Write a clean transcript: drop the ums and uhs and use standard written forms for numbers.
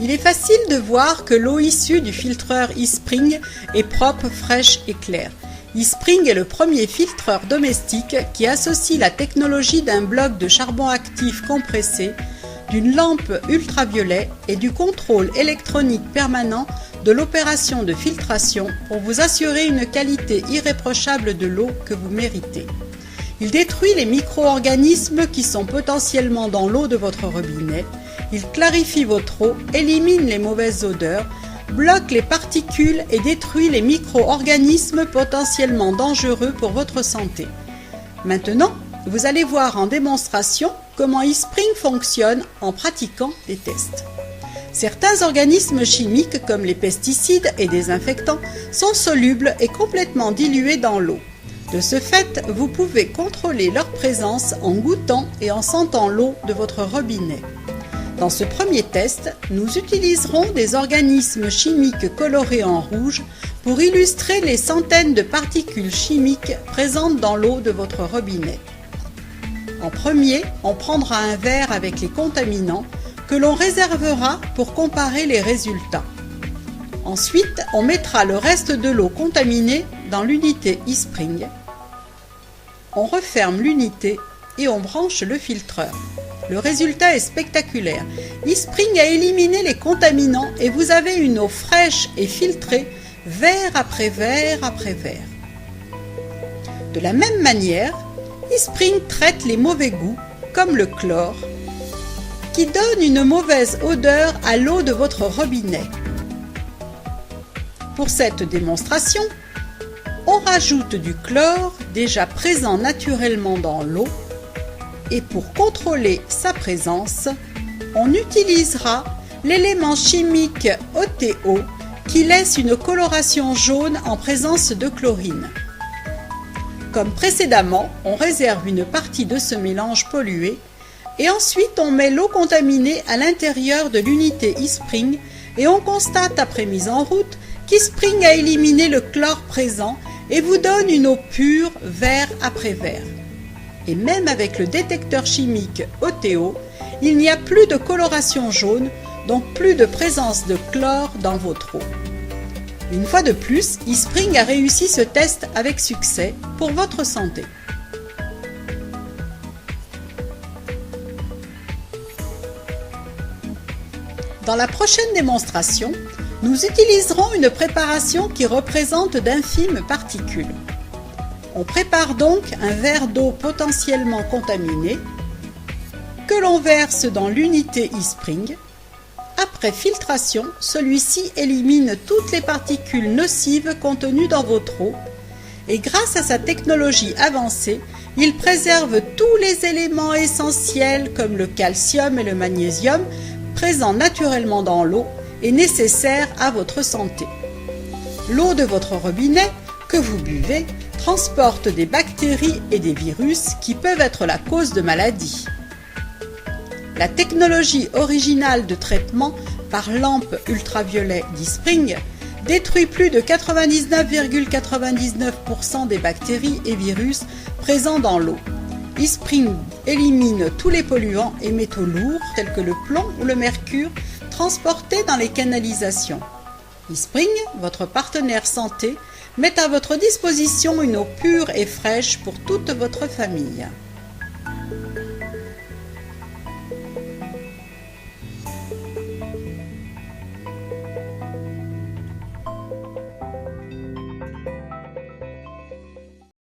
Il est facile de voir que l'eau issue du filtreur eSpring est propre, fraîche et claire. eSpring est le premier filtreur domestique qui associe la technologie d'un bloc de charbon actif compressé, d'une lampe ultraviolet et du contrôle électronique permanent de l'opération de filtration pour vous assurer une qualité irréprochable de l'eau que vous méritez. Il détruit les micro-organismes qui sont potentiellement dans l'eau de votre robinet, il clarifie votre eau, élimine les mauvaises odeurs, bloque les particules et détruit les micro-organismes potentiellement dangereux pour votre santé. Maintenant, vous allez voir en démonstration comment eSpring fonctionne en pratiquant des tests. Certains organismes chimiques comme les pesticides et désinfectants sont solubles et complètement dilués dans l'eau. De ce fait, vous pouvez contrôler leur présence en goûtant et en sentant l'eau de votre robinet. Dans ce premier test, nous utiliserons des organismes chimiques colorés en rouge pour illustrer les centaines de particules chimiques présentes dans l'eau de votre robinet. En premier, on prendra un verre avec les contaminants que l'on réservera pour comparer les résultats. Ensuite, on mettra le reste de l'eau contaminée dans l'unité eSpring. On referme l'unité et on branche le filtreur. Le résultat est spectaculaire. eSpring a éliminé les contaminants et vous avez une eau fraîche et filtrée, verre après verre après verre. De la même manière, eSpring traite les mauvais goûts, comme le chlore, qui donne une mauvaise odeur à l'eau de votre robinet. Pour cette démonstration, on rajoute du chlore déjà présent naturellement dans l'eau et pour contrôler sa présence, on utilisera l'élément chimique OTO qui laisse une coloration jaune en présence de chlorine. Comme précédemment, on réserve une partie de ce mélange pollué et ensuite on met l'eau contaminée à l'intérieur de l'unité eSpring et on constate après mise en route qu'eSpring a éliminé le chlore présent et vous donne une eau pure verre après verre. Et même avec le détecteur chimique OTO, il n'y a plus de coloration jaune, donc plus de présence de chlore dans votre eau. Une fois de plus, eSpring a réussi ce test avec succès pour votre santé. Dans la prochaine démonstration, nous utiliserons une préparation qui représente d'infimes particules. On prépare donc un verre d'eau potentiellement contaminé que l'on verse dans l'unité eSpring. Après filtration, celui-ci élimine toutes les particules nocives contenues dans votre eau et grâce à sa technologie avancée, il préserve tous les éléments essentiels comme le calcium et le magnésium présents naturellement dans l'eau et nécessaires à votre santé. L'eau de votre robinet que vous buvez transporte des bactéries et des virus qui peuvent être la cause de maladies. La technologie originale de traitement par lampe ultraviolet d'eSpring détruit plus de 99,99% des bactéries et virus présents dans l'eau. eSpring élimine tous les polluants et métaux lourds tels que le plomb ou le mercure transportés dans les canalisations. eSpring, votre partenaire santé, met à votre disposition une eau pure et fraîche pour toute votre famille.